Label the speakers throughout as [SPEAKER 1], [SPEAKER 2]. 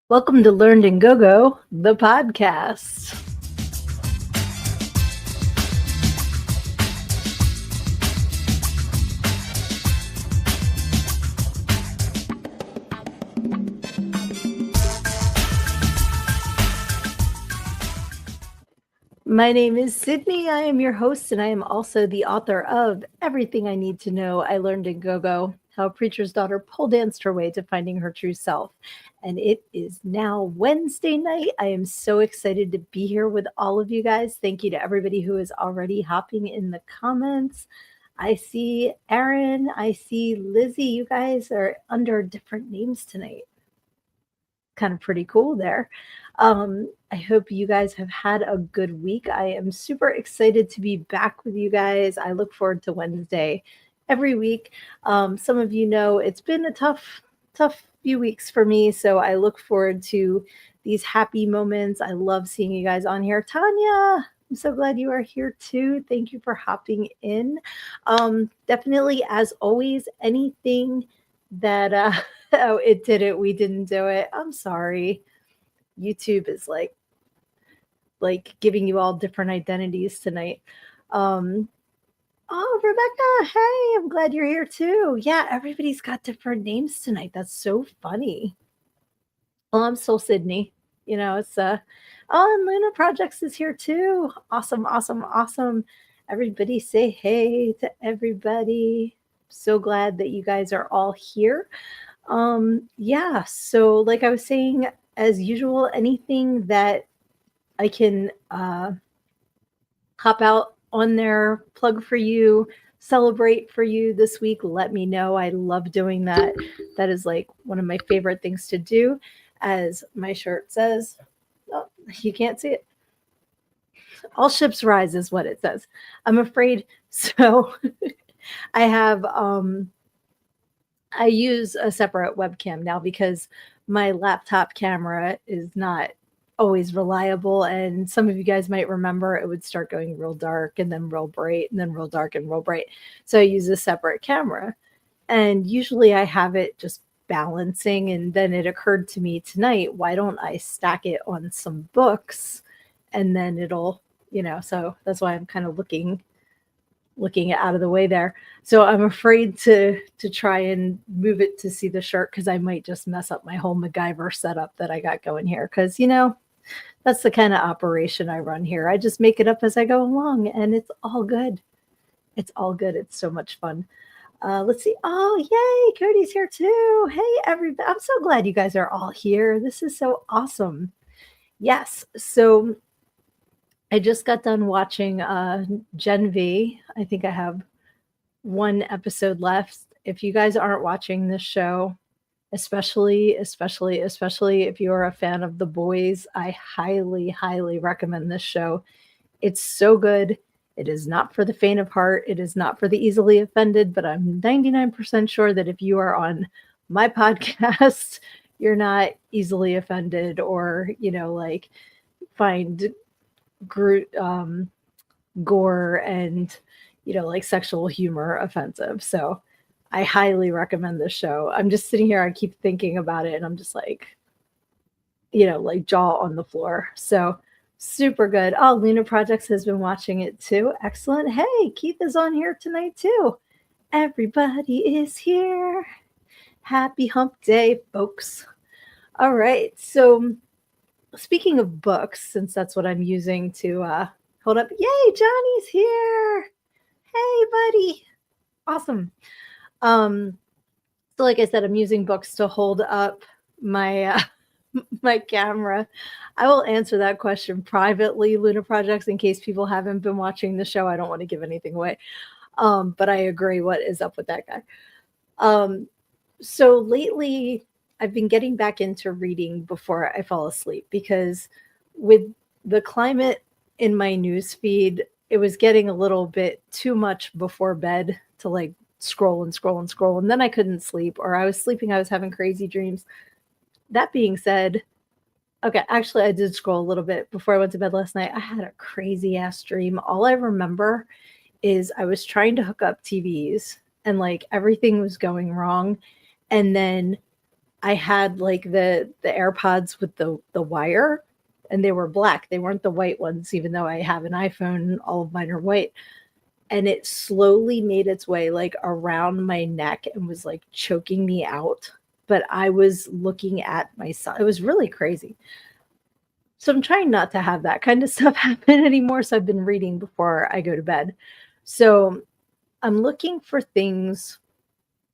[SPEAKER 1] Welcome to Learned and Go-Go, the podcast. My name is Sydney. I am your host, and I am also the author of Everything I Need to Know I Learned in Go-Go, How a Preacher's Daughter Pole Danced Her Way to Finding Her True Self. And it is now Wednesday night. I am so excited to be here with all of you guys. Thank you to everybody who is already hopping in the comments. I see Aaron. I see Lizzie. You guys are under different names tonight. Kind of pretty cool there. I hope you guys have had a good week. I am super excited to be back with you guys. I look forward to Wednesday every week. Some of you know it's been a tough few weeks for me, so I look forward to these happy moments. I love seeing you guys on here. Tanya, I'm so glad you are here too. Thank you for hopping in. Definitely, as always, anything that oh, it did it, we didn't do it. I'm sorry. YouTube is like giving you all different identities tonight. Oh, Rebecca, hey, I'm glad you're here too. Yeah, everybody's got different names tonight. That's so funny. Well, I'm still Sydney. You know, it's oh, and Luna Projects is here too. Awesome, awesome, awesome. Everybody say hey to everybody. So glad that you guys are all here. Yeah, so like I was saying, as usual, anything that I can hop out on there, plug for you, celebrate for you this week, let me know. I love doing that. That is like one of my favorite things to do. As my shirt says, oh, you can't see it. All ships rise is what it says. I'm afraid. So I have I use a separate webcam now because my laptop camera is not always reliable. And some of you guys might remember it would start going real dark and then real bright and then real dark and real bright. So I use a separate camera. And usually I have it just balancing. And then it occurred to me tonight, why don't I stack it on some books and then it'll, so that's why I'm kind of looking out of the way there. So I'm afraid to try and move it to see the shirt because I might just mess up my whole MacGyver setup that I got going here. Because that's the kind of operation I run here. I just make it up as I go along, and it's all good. It's all good. It's so much fun. Let's see. Oh, yay! Cody's here too. Hey, everybody! I'm so glad you guys are all here. This is so awesome. Yes. So I just got done watching Gen V. I think I have one episode left. If you guys aren't watching this show, especially if you're a fan of The Boys, I highly, highly recommend this show. It's so good. It is not for the faint of heart. It is not for the easily offended, but I'm 99% sure that if you are on my podcast, you're not easily offended or, find gore and like sexual humor offensive. So I highly recommend this show. I'm just sitting here, I keep thinking about it and I'm just like jaw on the floor. So super good. Oh, Luna Projects has been watching it too. Excellent. Hey, Keith is on here tonight too. Everybody is here. Happy hump day, folks. All right. So speaking of books, since that's what I'm using to hold up. Yay, Johnny's here. Hey, buddy. Awesome. So like I said, I'm using books to hold up my my camera. I will answer that question privately, Luna Projects, in case people haven't been watching the show. I don't want to give anything away. But I agree. What is up with that guy? So lately I've been getting back into reading before I fall asleep because with the climate in my news feed, it was getting a little bit too much before bed to like scroll and scroll and scroll. And then I couldn't sleep, or I was sleeping, I was having crazy dreams. That being said, okay, actually I did scroll a little bit before I went to bed last night. I had a crazy ass dream. All I remember is I was trying to hook up TVs and like everything was going wrong. And then I had like the AirPods with the wire, and they were black. They weren't the white ones, even though I have an iPhone and all of mine are white. And it slowly made its way like around my neck and was like choking me out. But I was looking at myself. It was really crazy. So I'm trying not to have that kind of stuff happen anymore. So I've been reading before I go to bed. So I'm looking for things,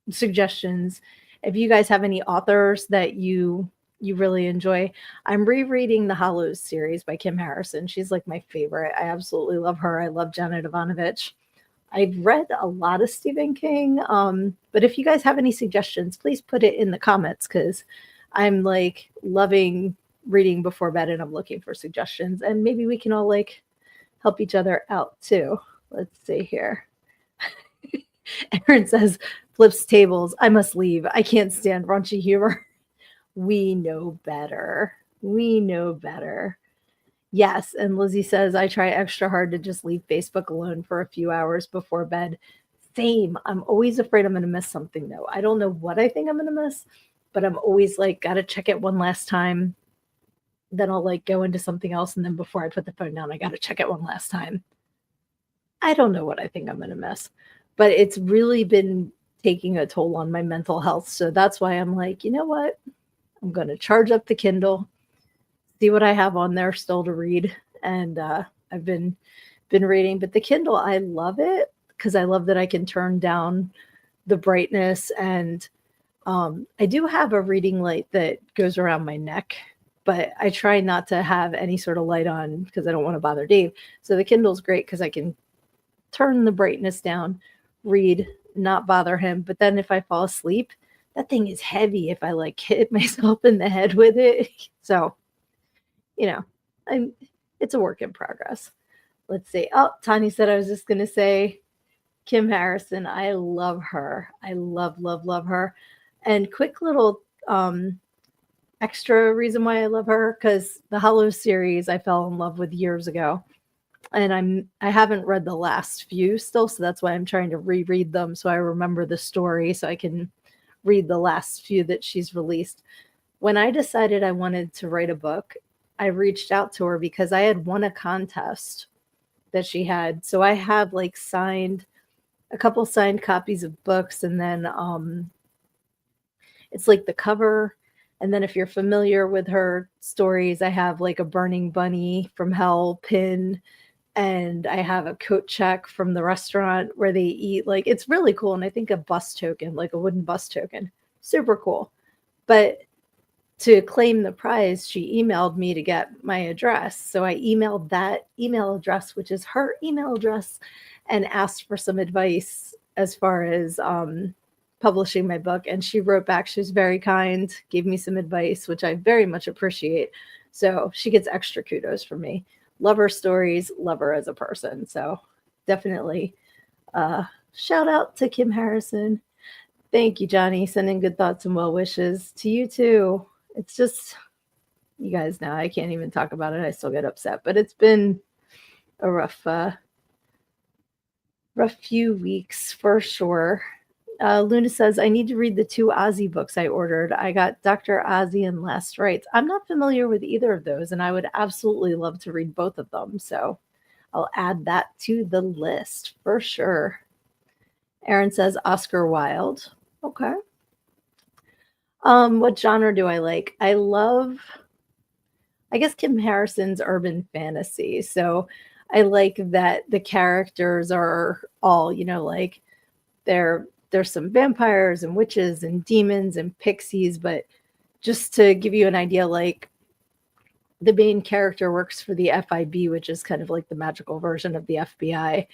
[SPEAKER 1] suggestions. If you guys have any authors that you really enjoy, I'm rereading the Hollows series by Kim Harrison. She's like my favorite. I absolutely love her. I love Janet Ivanovich. I've read a lot of Stephen King, but if you guys have any suggestions, please put it in the comments because I'm like loving reading before bed and I'm looking for suggestions and maybe we can all like help each other out too. Let's see here. Aaron says, flips tables. I must leave. I can't stand raunchy humor. We know better. We know better. Yes. And Lizzie says, I try extra hard to just leave Facebook alone for a few hours before bed. Same. I'm always afraid I'm going to miss something, though. I don't know what I think I'm going to miss, but I'm always like, got to check it one last time. Then I'll like go into something else. And then before I put the phone down, I got to check it one last time. I don't know what I think I'm going to miss, but it's really been taking a toll on my mental health. So that's why I'm like, you know what? I'm going to charge up the Kindle, see what I have on there still to read. And I've been reading, but the Kindle, I love it because I love that I can turn down the brightness. And I do have a reading light that goes around my neck, but I try not to have any sort of light on because I don't want to bother Dave. So the Kindle's great because I can turn the brightness down, read, not bother him. But then if I fall asleep, that thing is heavy if I like hit myself in the head with it. So, you know, I'm it's a work in progress. Let's see. Oh, Tanya said I was just gonna say Kim Harrison. I love her. I love her. And quick little extra reason why I love her because the Hollow series I fell in love with years ago and I haven't read the last few still, so that's why I'm trying to reread them so I remember the story so I can read the last few that she's released. When I decided I wanted to write a book, I reached out to her because I had won a contest that she had. So I have like signed a couple signed copies of books and then it's like the cover and then if you're familiar with her stories, I have like a burning bunny from hell pin and I have a coat check from the restaurant where they eat. Like it's really cool. And I think a bus token, like a wooden bus token, super cool. But to claim the prize, she emailed me to get my address. So I emailed that email address, which is her email address, and asked for some advice as far as publishing my book. And she wrote back. She was very kind, gave me some advice, which I very much appreciate. So she gets extra kudos from me. Love her stories, love her as a person. So definitely shout out to Kim Harrison. Thank you, Johnny. Sending good thoughts and well wishes to you too. It's just, you guys know, I can't even talk about it. I still get upset, but it's been a rough few weeks for sure. Luna says, I need to read the 2 Ozzy books I ordered. I got Dr. Ozzy and Last Rites. I'm not familiar with either of those, and I would absolutely love to read both of them. So I'll add that to the list for sure. Aaron says, Oscar Wilde. Okay. What genre do I like? I guess Kim Harrison's urban fantasy. So I like that the characters are all, like there's some vampires and witches and demons and pixies, but just to give you an idea, like the main character works for the FIB, which is kind of like the magical version of the FBI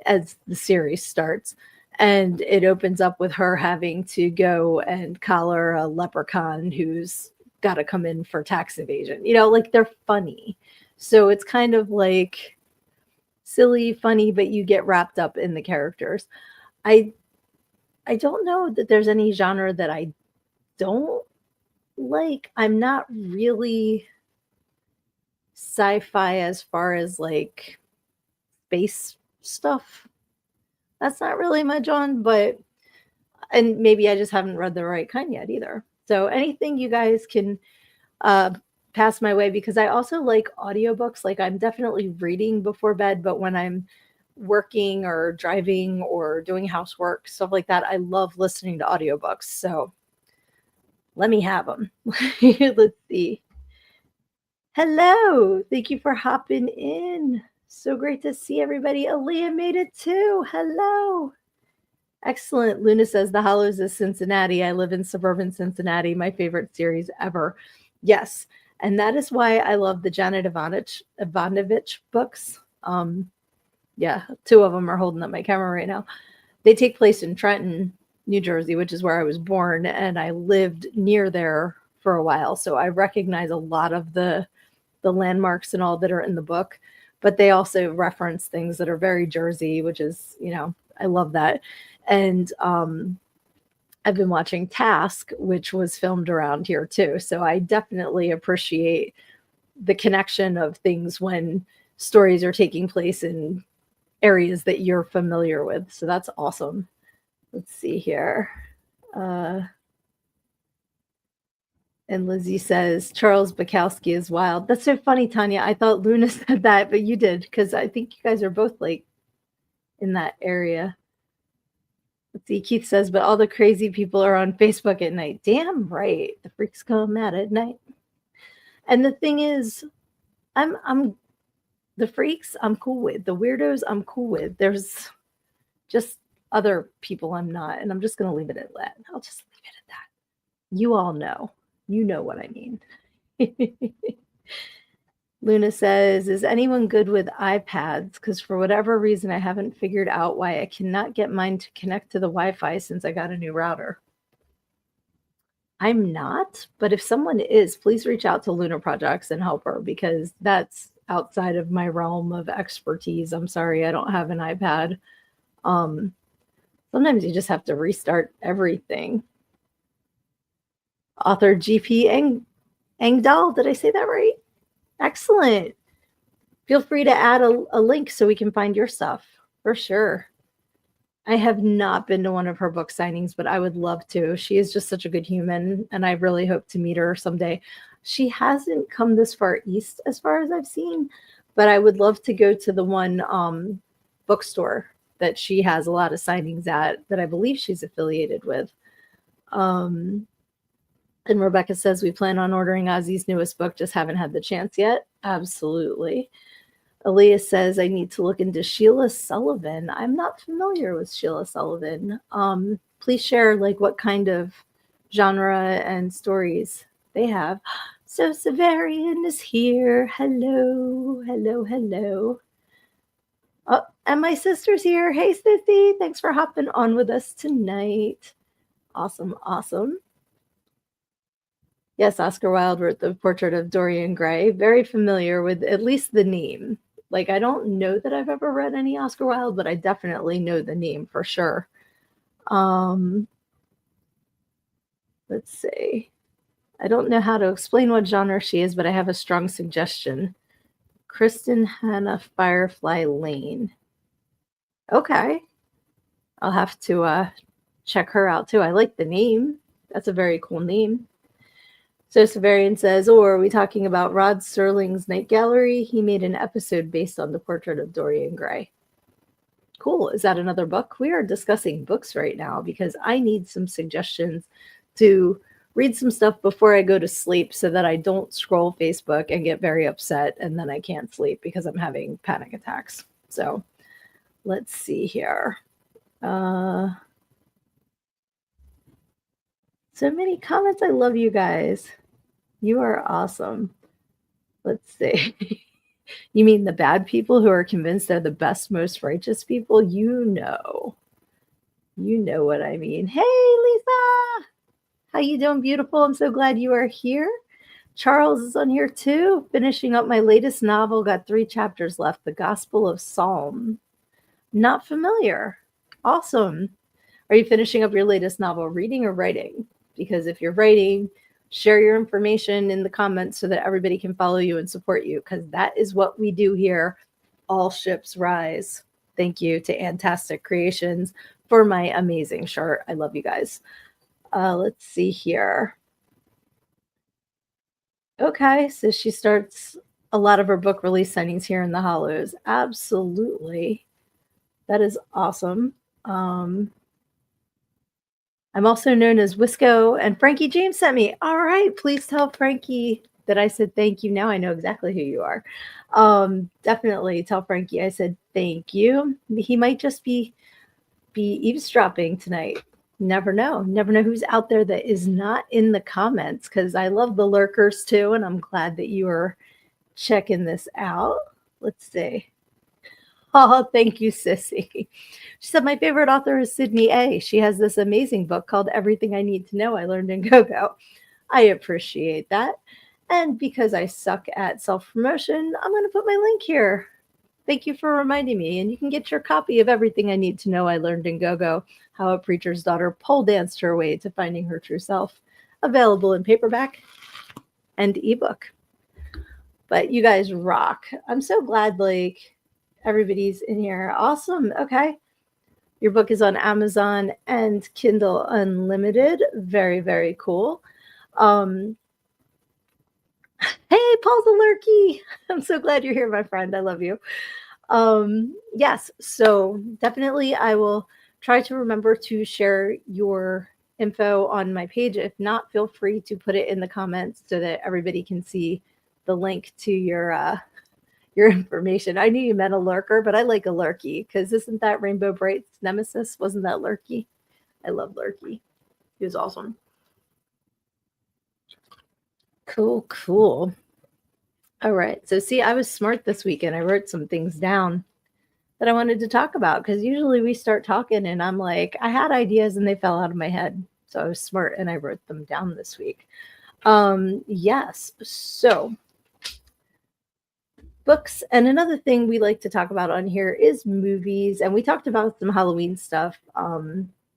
[SPEAKER 1] as the series starts. And it opens up with her having to go and collar a leprechaun who's got to come in for tax evasion. Like they're funny. So it's kind of like silly, funny, but you get wrapped up in the characters. I don't know that there's any genre that I don't like. I'm not really sci-fi as far as like space stuff. That's not really my genre, and maybe I just haven't read the right kind yet either. So anything you guys can pass my way, because I also like audiobooks. Like I'm definitely reading before bed, but when I'm working or driving or doing housework, stuff like that, I love listening to audiobooks. So let me have them. Let's see. Hello. Thank you for hopping in. So great to see everybody. Aaliyah made it too. Hello. Excellent. Luna says The Hollows is Cincinnati. I live in suburban Cincinnati. My favorite series ever. Yes. And that is why I love the Janet Ivanovich books. Yeah, two of them are holding up my camera right now. They take place in Trenton, New Jersey, which is where I was born, and I lived near there for a while. So I recognize a lot of the landmarks and all that are in the book, but they also reference things that are very Jersey, which is, I love that. And I've been watching Task, which was filmed around here too. So I definitely appreciate the connection of things when stories are taking place in areas that you're familiar with. So that's awesome. Let's see here. And Lizzie says, Charles Bukowski is wild. That's so funny, Tanya. I thought Luna said that, but you did, because I think you guys are both like in that area. Let's see. Keith says, but all the crazy people are on Facebook at night. Damn right. The freaks come out at night. And the thing is, I'm the freaks I'm cool with. The weirdos I'm cool with. There's just other people I'm not. And I'm just going to leave it at that. I'll just leave it at that. You all know. You know what I mean. Luna says, is anyone good with iPads? Because for whatever reason, I haven't figured out why I cannot get mine to connect to the Wi-Fi since I got a new router. I'm not, but if someone is, please reach out to Lunar Projects and help her, because that's outside of my realm of expertise. I'm sorry, I don't have an iPad. Sometimes you just have to restart everything. Author GP Engdahl, did I say that right? Excellent. Feel free to add a link so we can find your stuff, for sure. I have not been to one of her book signings, but I would love to. She is just such a good human, and I really hope to meet her someday. She hasn't come this far east as far as I've seen, but I would love to go to the one bookstore that she has a lot of signings at that I believe she's affiliated with. And Rebecca says, we plan on ordering Ozzy's newest book, just haven't had the chance yet. Absolutely. Aaliyah says, I need to look into Sheila Sullivan. I'm not familiar with Sheila Sullivan. Please share like what kind of genre and stories they have. So Severian is here. Hello, hello, hello. Oh, and my sister's here. Hey, Sissy. Thanks for hopping on with us tonight. Awesome, awesome. Yes, Oscar Wilde wrote The Portrait of Dorian Gray. Very familiar with at least the name. Like, I don't know that I've ever read any Oscar Wilde, but I definitely know the name for sure. Let's see. I don't know how to explain what genre she is, but I have a strong suggestion. Kristen Hannah Firefly Lane. Okay. I'll have to check her out too. I like the name. That's a very cool name. So Severian says, are we talking about Rod Serling's Night Gallery? He made an episode based on The Portrait of Dorian Gray. Cool. Is that another book? We are discussing books right now because I need some suggestions to read some stuff before I go to sleep so that I don't scroll Facebook and get very upset and then I can't sleep because I'm having panic attacks. So let's see here. So many comments. I love you guys. You are awesome. Let's see. You mean the bad people who are convinced they're the best, most righteous people? You know what I mean. Hey, Lisa. How you doing, beautiful? I'm so glad you are here. Charles is on here too. Finishing up my latest novel. Got 3 chapters left. The Gospel of Psalm. Not familiar. Awesome. Are you finishing up your latest novel, reading or writing? Because if you're writing, share your information in the comments so that everybody can follow you and support you, because that is what we do here. All ships rise. Thank you to Antastic Creations for my amazing shirt. I love you guys. Let's see here. Okay, so she starts a lot of her book release signings here in the Hollows. Absolutely. That is awesome. Um, I'm also known as Wisco, and Frankie James sent me. All right, please tell Frankie that I said thank you. Now I know exactly who you are. Definitely tell Frankie I said thank you. He might just be eavesdropping tonight. Never know. Never know who's out there that is not in the comments, because I love the lurkers too, and I'm glad that you are checking this out. Let's see. Oh, thank you, Sissy. She said, my favorite author is Sydney A. She has this amazing book called Everything I Need to Know I Learned in Go-Go. I appreciate that. And because I suck at self-promotion, I'm going to put my link here. Thank you for reminding me. And you can get your copy of Everything I Need to Know I Learned in Go-Go, How a Preacher's Daughter Pole Danced Her Way to Finding Her True Self, available in paperback and ebook. But you guys rock. I'm so glad, like, everybody's in here. Awesome. Okay. Your book is on Amazon and Kindle Unlimited. Very, very cool. Hey, Paul Lurkey. I'm so glad you're here, my friend. I love you. Yes, so definitely I will try to remember to share your info on my page. If not, feel free to put it in the comments so that everybody can see the link to your information. I knew you meant a lurker, but I like a lurky, because isn't that Rainbow Bright's nemesis? Wasn't that Lurky? I love Lurky. He was awesome. Cool, cool. All right. So see, I was smart this weekend. I wrote some things down that I wanted to talk about, because usually we start talking and I'm like, I had ideas and they fell out of my head. So I was smart and I wrote them down this week. Yes. So books. And another thing we like to talk about on here is movies. And we talked about some Halloween stuff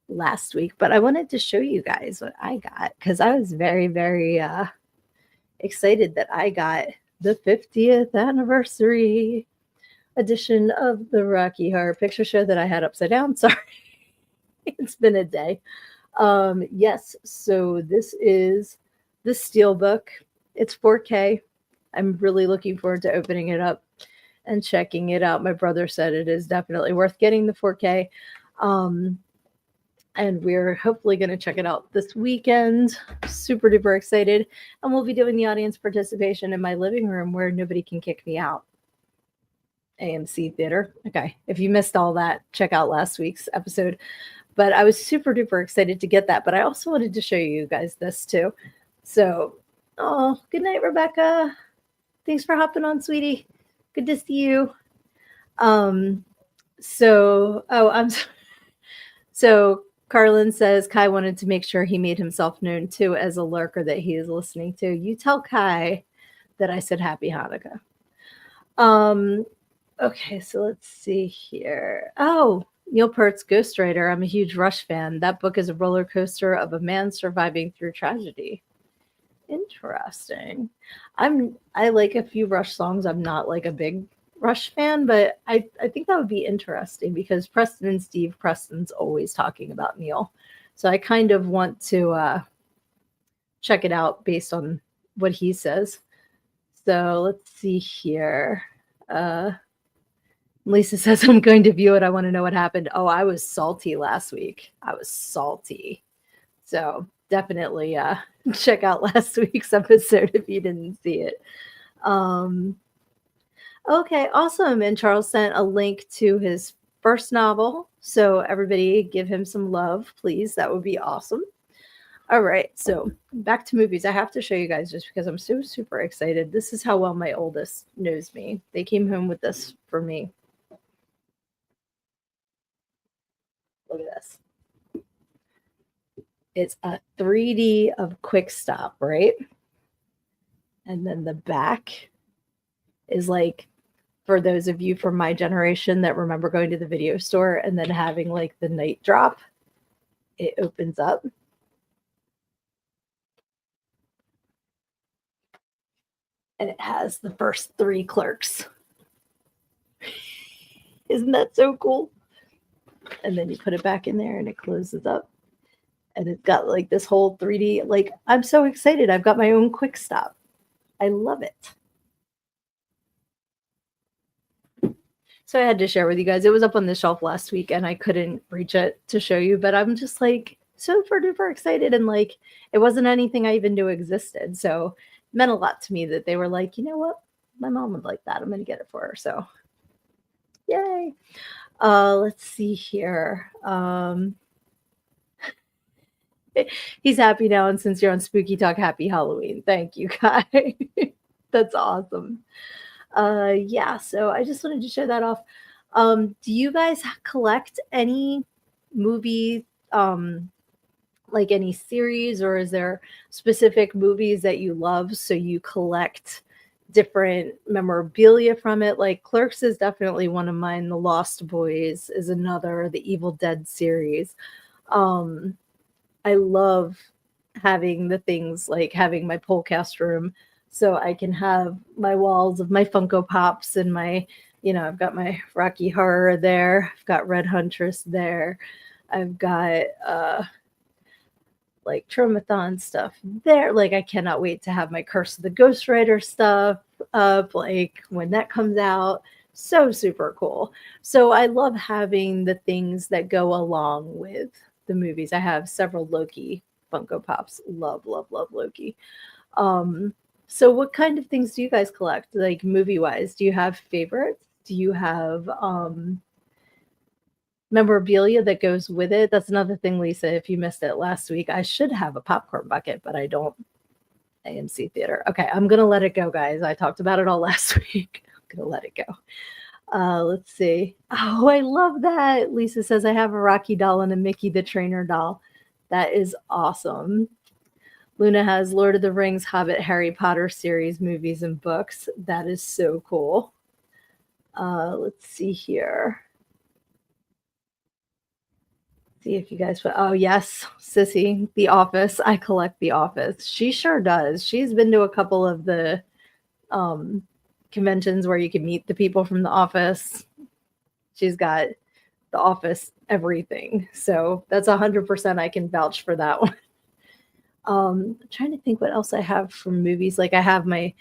[SPEAKER 1] last week, but I wanted to show you guys what I got, because I was very, very excited that I got the 50th anniversary edition of the Rocky Horror Picture Show that I had upside down. Sorry, it's been a day. Yes, so this is the Steelbook. It's 4K. I'm really looking forward to opening it up and checking it out. My brother said it is definitely worth getting the 4K. And we're hopefully going to check it out this weekend. Super duper excited. And we'll be doing the audience participation in my living room where nobody can kick me out. AMC Theater. Okay. If you missed all that, check out last week's episode. But I was super duper excited to get that. But I also wanted to show you guys this too. So, oh, good night, Rebecca. Thanks for hopping on, sweetie. Good to see you. I'm so Carlin says Kai wanted to make sure he made himself known too as a lurker that he is listening to. You tell Kai that I said happy Hanukkah. Okay, so let's see here. Oh, Neil Peart's Ghostwriter. I'm a huge Rush fan. That book is a roller coaster of a man surviving through tragedy. Interesting. I like a few Rush songs. I'm not like a big Rush fan, but I think that would be interesting, because Preston and Steve Preston's always talking about Neil. So I kind of want to check it out based on what he says. So let's see here. Lisa says, I'm going to view it. I want to know what happened. Oh, I was salty last week. I was salty. So definitely check out last week's episode if you didn't see it. Okay, awesome. And Charles sent a link to his first novel. So everybody give him some love, please. That would be awesome. All right, so back to movies. I have to show you guys just because I'm so super excited. This is how well my oldest knows me. They came home with this for me. Look at this. It's a 3D of Quick Stop, right? And then the back is like, for those of you from my generation that remember going to the video store and then having like the night drop, it opens up. And it has the first 3 clerks. Isn't that so cool? And then you put it back in there and it closes up. And it's got like this whole 3D, like, I'm so excited. I've got my own Quick Stop. I love it. So I had to share with you guys. It was up on the shelf last week and I couldn't reach it to show you, but I'm just like super duper excited and like it wasn't anything I even knew existed. So it meant a lot to me that they were like, you know what? My mom would like that. I'm gonna get it for her. So yay. Let's see here. He's happy now, and since you're on Spooky Talk, happy Halloween. Thank you, Kai. That's awesome. Yeah, so I just wanted to show that off. Do you guys collect any movie, like any series, or is there specific movies that you love so you collect different memorabilia from it? Like Clerks is definitely one of mine. The Lost Boys is another. The Evil Dead series. I love having the things like having my Polecast room so I can have my walls of my Funko Pops and my, I've got my Rocky Horror there. I've got Red Huntress there. I've got like Tromathon stuff there. Like I cannot wait to have my Curse of the Ghost Rider stuff up, like when that comes out. So super cool. So I love having the things that go along with the movies. I have several Loki Funko Pops. Love, love, love Loki. So what kind of things do you guys collect, like movie wise? Do you have favorites? Do you have memorabilia that goes with it? That's another thing, Lisa. If you missed it last week, I should have a popcorn bucket, but I don't. AMC Theater. Okay, I'm gonna let it go, guys. I talked about it all last week. I'm gonna let it go. Let's see. Oh, I love that. Lisa says I have a Rocky doll and a Mickey the Trainer doll. That is awesome. Luna has Lord of the Rings, Hobbit, Harry Potter series, movies, and books. That is so cool. Let's see here. See if you guys put, oh yes, Sissy, The Office. I collect The Office. She sure does. She's been to a couple of the conventions where you can meet the people from The Office. She's got The Office everything. So that's 100% I can vouch for that one. I'm trying to think what else I have from movies. Like I have my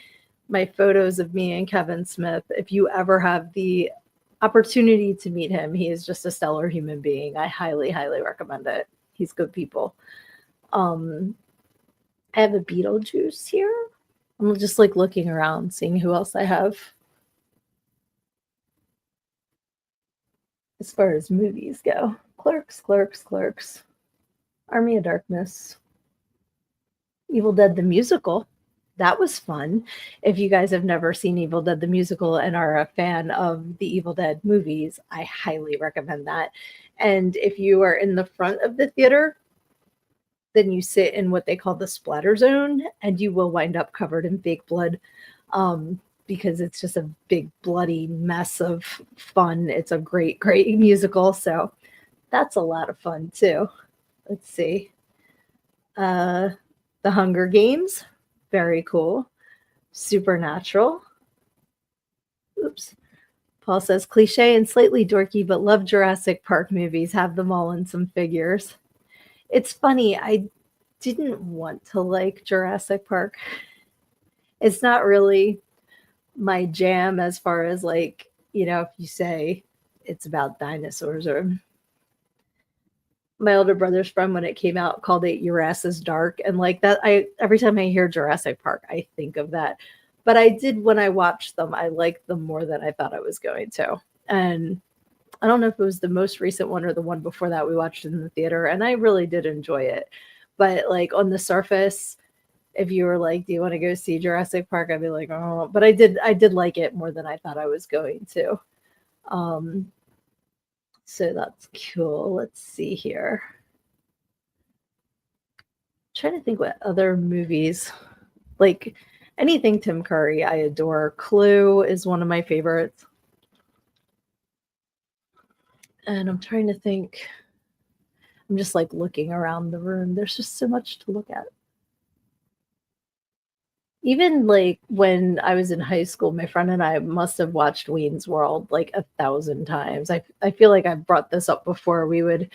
[SPEAKER 1] photos of me and Kevin Smith. If you ever have the opportunity to meet him, he is just a stellar human being. I highly, highly recommend it. He's good people. I have a Beetlejuice here. I'm just like looking around, seeing who else I have. As far as movies go, Clerks, Clerks, Clerks, Army of Darkness, Evil Dead the Musical. That was fun. If you guys have never seen Evil Dead the Musical and are a fan of the Evil Dead movies, I highly recommend that. And if you are in the front of the theater, then you sit in what they call the splatter zone, and you will wind up covered in fake blood because it's just a big bloody mess of fun. It's a great, great musical. So that's a lot of fun too. Let's see. The Hunger Games. Very cool. Supernatural. Oops. Paul says cliche and slightly dorky, but love Jurassic Park movies. Have them all in some figures. It's funny. I didn't want to like Jurassic Park. It's not really my jam as far as like, if you say it's about dinosaurs, or my older brother's friend, when it came out, called it Jurassic Dark. And like that, every time I hear Jurassic Park, I think of that. But I did, when I watched them, I liked them more than I thought I was going to. And I don't know if it was the most recent one or the one before that we watched in the theater, and I really did enjoy it. But like on the surface, if you were like, do you want to go see Jurassic Park? I'd be like, oh, but I did like it more than I thought I was going to. So that's cool. Let's see here. I'm trying to think what other movies, like anything Tim Curry, I adore. Clue is one of my favorites. And I'm trying to think. I'm just like looking around the room. There's just so much to look at. Even like when I was in high school, my friend and I must have watched Wayne's World like 1,000 times. I feel like I've brought this up before. We would,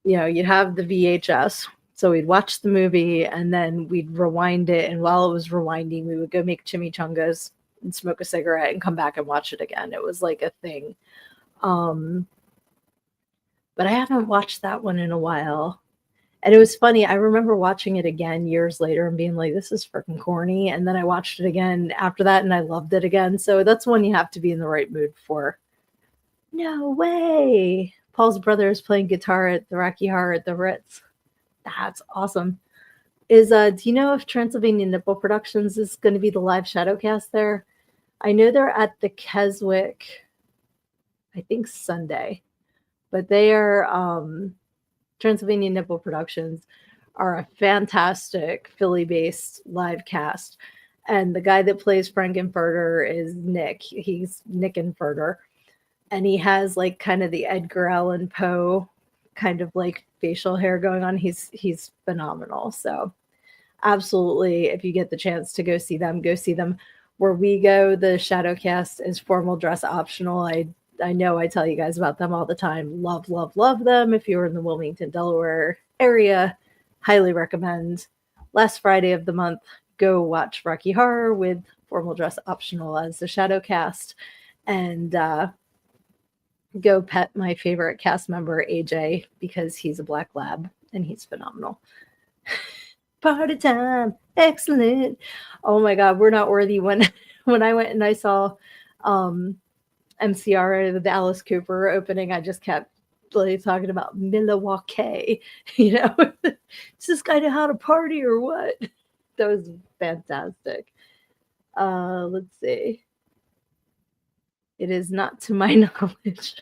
[SPEAKER 1] you'd have the VHS. So we'd watch the movie and then we'd rewind it. And while it was rewinding, we would go make chimichangas and smoke a cigarette and come back and watch it again. It was like a thing. Um, but I haven't watched that one in a while. And it was funny. I remember watching it again years later and being like, this is freaking corny. And then I watched it again after that and I loved it again. So that's one you have to be in the right mood for. No way. Paul's brother is playing guitar at the Rocky Horror at the Ritz. That's awesome. Do you know if Transylvania Nipple Productions is going to be the live shadowcast there? I know they're at the Keswick, I think Sunday, but they are Transylvania Nipple Productions are a fantastic Philly-based live cast, and the guy that plays Frankenfurter is Nick. He's Nick Infurter, and he has like kind of the Edgar Allan Poe kind of like facial hair going on. He's phenomenal. So absolutely, if you get the chance to go see them, go see them. Where we go, the Shadowcast is formal dress optional. I know I tell you guys about them all the time. Love, love, love them. If you're in the Wilmington, Delaware area, highly recommend. Last Friday of the month, go watch Rocky Horror with formal dress optional as the Shadowcast, and go pet my favorite cast member, AJ, because he's a black lab and he's phenomenal. Party time, excellent. Oh my God, we're not worthy. When I went and I saw MCR, the Alice Cooper opening, I just kept like talking about Milwaukee. Does this guy know how to party or what? That was fantastic. Let's see. It is not to my knowledge.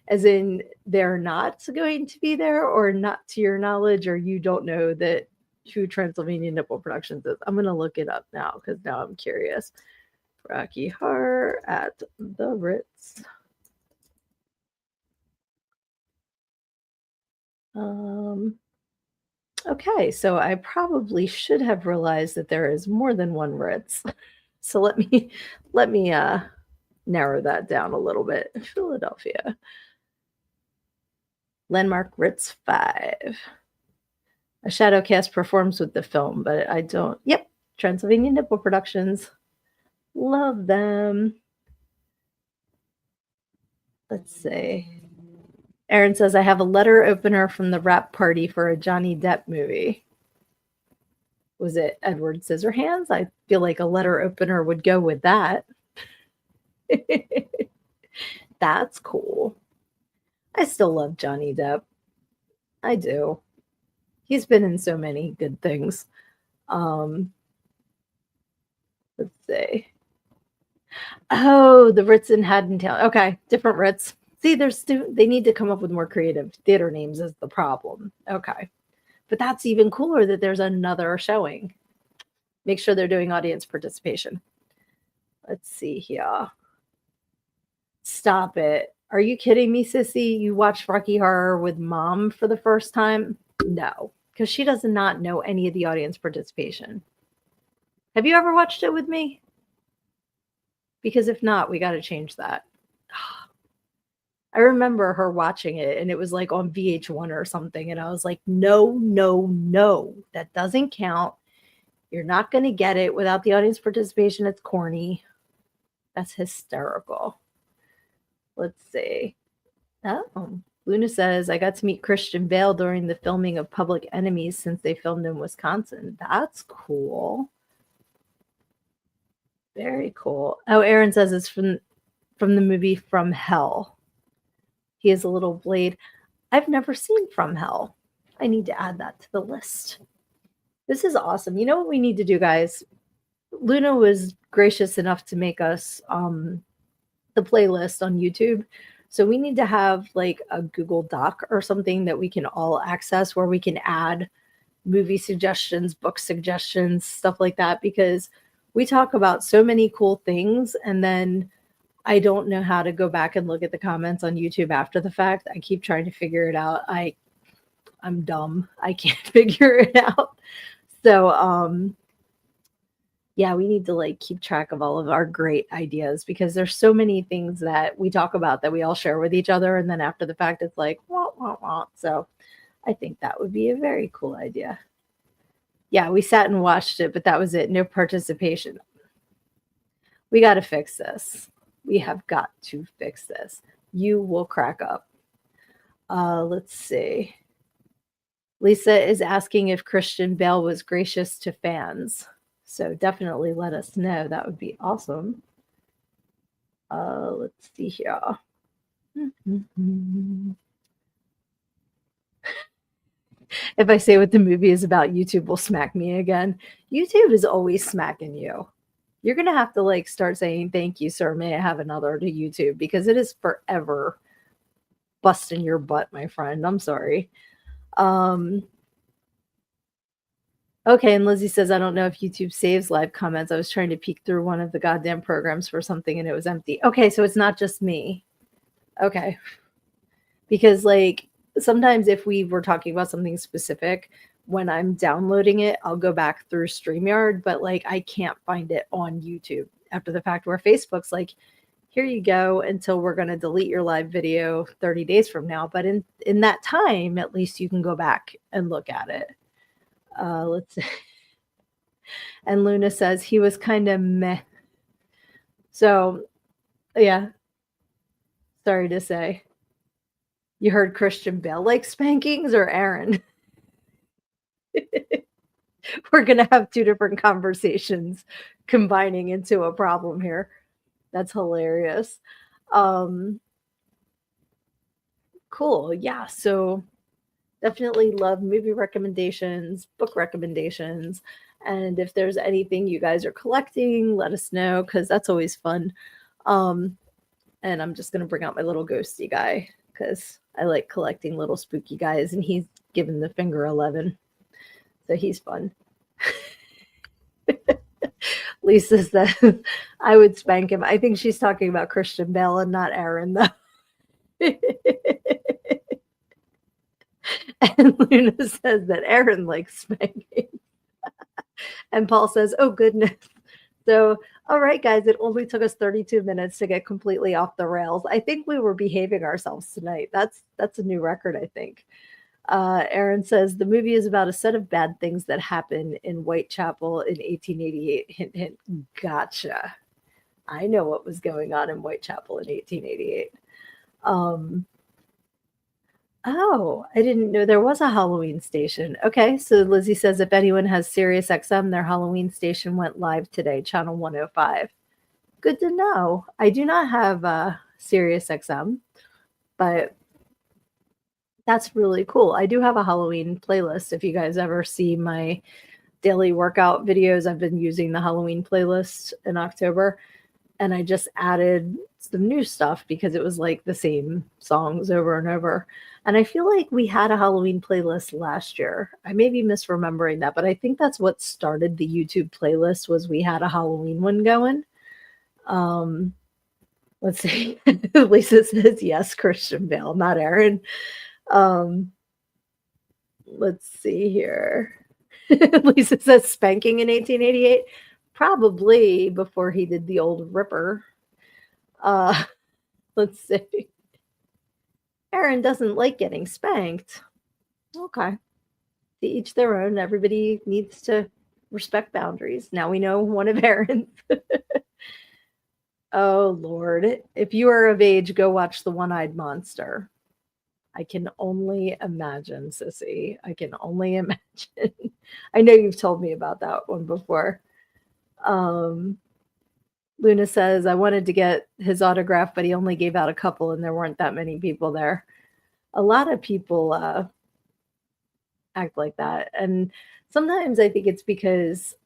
[SPEAKER 1] As in, they're not going to be there, or not to your knowledge, or you don't know that who Transylvania Nipple Productions is. I'm going to look it up now because now I'm curious. Rocky Horror at the Ritz. Okay, so I probably should have realized that there is more than one Ritz. So let me narrow that down a little bit. Philadelphia. Landmark Ritz 5. A Shadowcast performs with the film, but I don't. Yep, Transylvania Nipple Productions. Love them. Let's see. Aaron says, I have a letter opener from the wrap party for a Johnny Depp movie. Was it Edward Scissorhands? I feel like a letter opener would go with that. That's cool. I still love Johnny Depp. I do. He's been in so many good things. Let's see. Oh, the Ritz in Haddontown. Okay, different Ritz. See, they need to come up with more creative theater names is the problem. Okay. But that's even cooler that there's another showing. Make sure they're doing audience participation. Let's see here. Stop it. Are you kidding me, sissy? You watched Rocky Horror with mom for the first time? No, because she does not know any of the audience participation. Have you ever watched it with me? Because if not, we got to change that. I remember her watching it and it was like on VH1 or something. And I was like, no, that doesn't count. You're not going to get it without the audience participation. It's corny. That's hysterical. Let's see. Oh, Luna says, I got to meet Christian Bale during the filming of Public Enemies since they filmed in Wisconsin. That's cool. Very cool. Oh, Aaron says it's from the movie From Hell. He has a little blade. I've never seen From Hell. I need to add that to the list. This is awesome. You know what we need to do, guys? Luna was gracious enough to make us the playlist on YouTube. So we need to have like a Google Doc or something that we can all access where we can add movie suggestions, book suggestions, stuff like that, because we talk about so many cool things and then I don't know how to go back and look at the comments on YouTube after the fact. I keep trying to figure it out. I'm dumb. I can't figure it out. So yeah, we need to like keep track of all of our great ideas because there's so many things that we talk about that we all share with each other. And then after the fact, it's like, wah, wah, wah. So I think that would be a very cool idea. Yeah, we sat and watched it, but that was it. No participation. We got to fix this. We have got to fix this. You will crack up. Let's see. Lisa is asking if Christian Bale was gracious to fans. So definitely let us know. That would be awesome. Let's see here. If I say what the movie is about, YouTube will smack me again. YouTube is always smacking you. You're going to have to like start saying, thank you, sir. May I have another to YouTube? Because it is forever busting your butt, my friend. I'm sorry. Okay, and Lizzie says, I don't know if YouTube saves live comments. I was trying to peek through one of the goddamn programs for something and it was empty. Okay, so it's not just me. Okay. Because like sometimes if we were talking about something specific, when I'm downloading it, I'll go back through StreamYard, but like I can't find it on YouTube after the fact, where Facebook's like, here you go until we're going to delete your live video 30 days from now. But in that time, at least you can go back and look at it. Let's see. And Luna says he was kind of meh. So, yeah. Sorry to say. You heard Christian Bale like spankings or Aaron? We're going to have two different conversations combining into a problem here. That's hilarious. Cool. Yeah. So definitely love movie recommendations, book recommendations. And if there's anything you guys are collecting, let us know, because that's always fun. And I'm just going to bring out my little ghosty guy because I like collecting little spooky guys, and he's given the finger 11. So he's fun. Lisa says, I would spank him. I think she's talking about Christian Bale and not Aaron, though. And Luna says that Aaron likes spanking. And Paul says, oh, goodness. So, all right, guys, it only took us 32 minutes to get completely off the rails. I think we were behaving ourselves tonight. That's a new record, I think. Aaron says the movie is about a set of bad things that happen in Whitechapel in 1888. Hint, hint. Gotcha. I know what was going on in Whitechapel in 1888. Oh, I didn't know there was a Halloween station. Okay, so Lizzie says if anyone has Sirius XM, their Halloween station went live today, channel 105. Good to know. I do not have Sirius XM, but that's really cool. I do have a Halloween playlist. If you guys ever see my daily workout videos, I've been using the Halloween playlist in October, and I just added some new stuff because it was like the same songs over and over. And I feel like we had a Halloween playlist last year. I may be misremembering that, but I think that's what started the YouTube playlist, was we had a Halloween one going. Let's see. Lisa says yes, Christian Bale, not Aaron. Let's see here. Lisa says spanking in 1888. Probably before he did the old Ripper. Let's see. Aaron doesn't like getting spanked. Okay. To each their own. Everybody needs to respect boundaries. Now we know one of Aaron's. Oh, Lord. If you are of age, go watch The One-Eyed Monster. I can only imagine, Sissy. I can only imagine. I know you've told me about that one before. Luna says, I wanted to get his autograph, but he only gave out a couple and there weren't that many people there. A lot of people act like that. And sometimes I think it's because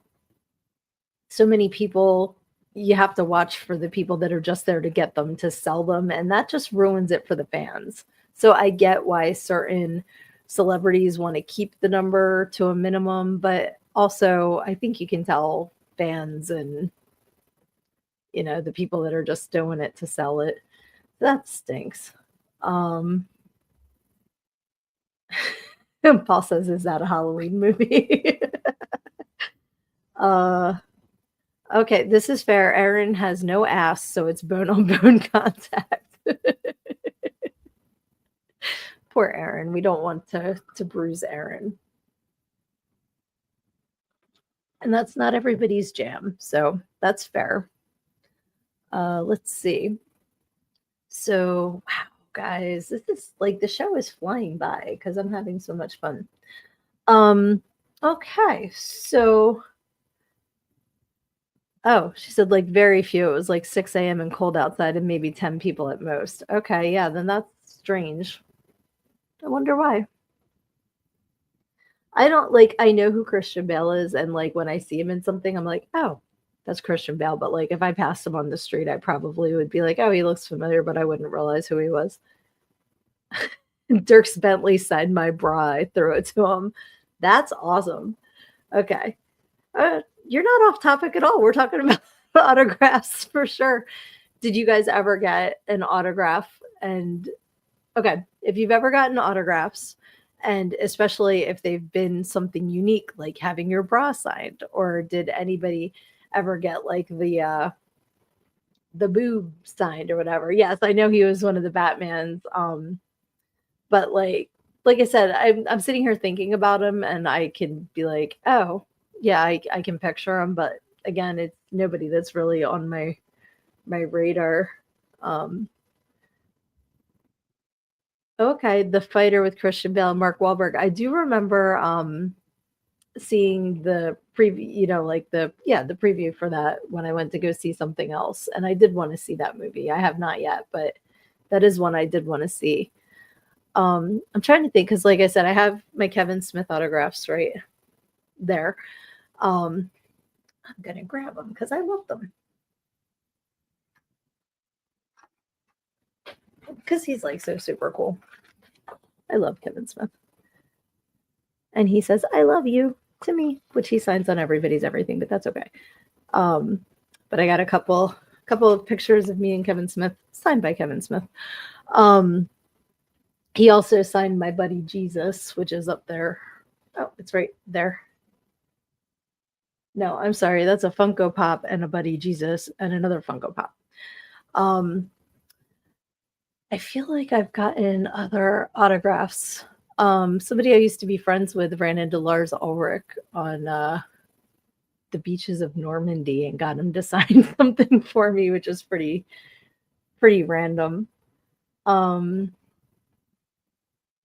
[SPEAKER 1] so many people, you have to watch for the people that are just there to get them, to sell them. And that just ruins it for the fans. So I get why certain celebrities want to keep the number to a minimum, but also I think you can tell fans and, you know, the people that are just doing it to sell it. That stinks. Paul says, is that a Halloween movie? Okay, this is fair. Aaron has no ass, so it's bone on bone contact. Poor Aaron. We don't want to bruise Aaron. And that's not everybody's jam, so that's fair. Let's see. So, wow, guys, this is like the show is flying by because I'm having so much fun. Um, okay, so oh, she said like very few. It was like 6 a.m. and cold outside and maybe 10 people at most. Okay, yeah, then that's strange. I wonder why. I don't like I know who Christian Bale is, and like when I see him in something, I'm like, oh, that's Christian Bale. But like if I passed him on the street, I probably would be like, oh, he looks familiar, but I wouldn't realize who he was. Dirks Bentley signed my bra. I threw it to him. That's awesome. Okay. You're not off topic at all. We're talking about autographs for sure. Did you guys ever get an autograph? And okay, if you've ever gotten autographs, and especially if they've been something unique, like having your bra signed, or did anybody ever get like the boob signed or whatever? Yes, I know he was one of the Batmans. But like I said, I'm sitting here thinking about him, and I can be like, oh yeah, I can picture him. But again, it's nobody that's really on my radar. Um, okay, The Fighter with Christian Bale and Mark Wahlberg. I do remember seeing the preview, like the preview for that when I went to go see something else, and I did want to see that movie. I have not yet, but that is one I did want to see. I'm trying to think because, like I said, I have my Kevin Smith autographs right there. I'm gonna grab them because I love them. Because he's like so super cool. I love Kevin Smith, and he says "I love you" to me, which he signs on everybody's everything, but that's okay. Um, but I got a couple of pictures of me and Kevin Smith signed by Kevin Smith. Um, he also signed my buddy Jesus, which is up there. Oh, it's right there. No, I'm sorry. That's a Funko Pop and a buddy Jesus and another Funko Pop. Um, I feel like I've gotten other autographs. Somebody I used to be friends with ran into Lars Ulrich on the beaches of Normandy and got him to sign something for me, which is pretty random. Um,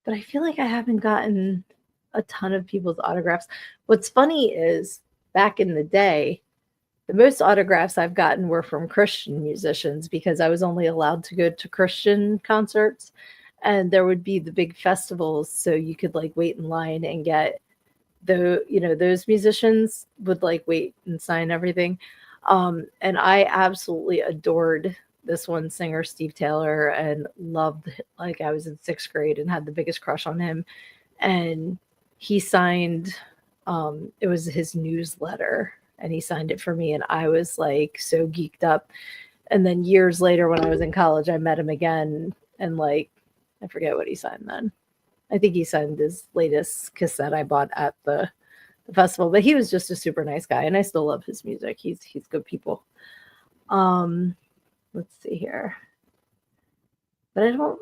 [SPEAKER 1] but I feel like I haven't gotten a ton of people's autographs. What's funny is back in the day, the most autographs I've gotten were from Christian musicians because I was only allowed to go to Christian concerts, and there would be the big festivals, so you could like wait in line and get those musicians would like wait and sign everything. And I absolutely adored this one singer, Steve Taylor, and loved, like, I was in 6th grade and had the biggest crush on him. And he signed, it was his newsletter, and he signed it for me. And I was like so geeked up. And then years later, when I was in college, I met him again. And like, I forget what he signed then. I think he signed his latest cassette I bought at the festival, but he was just a super nice guy, and I still love his music. He's good people. Let's see here. But I don't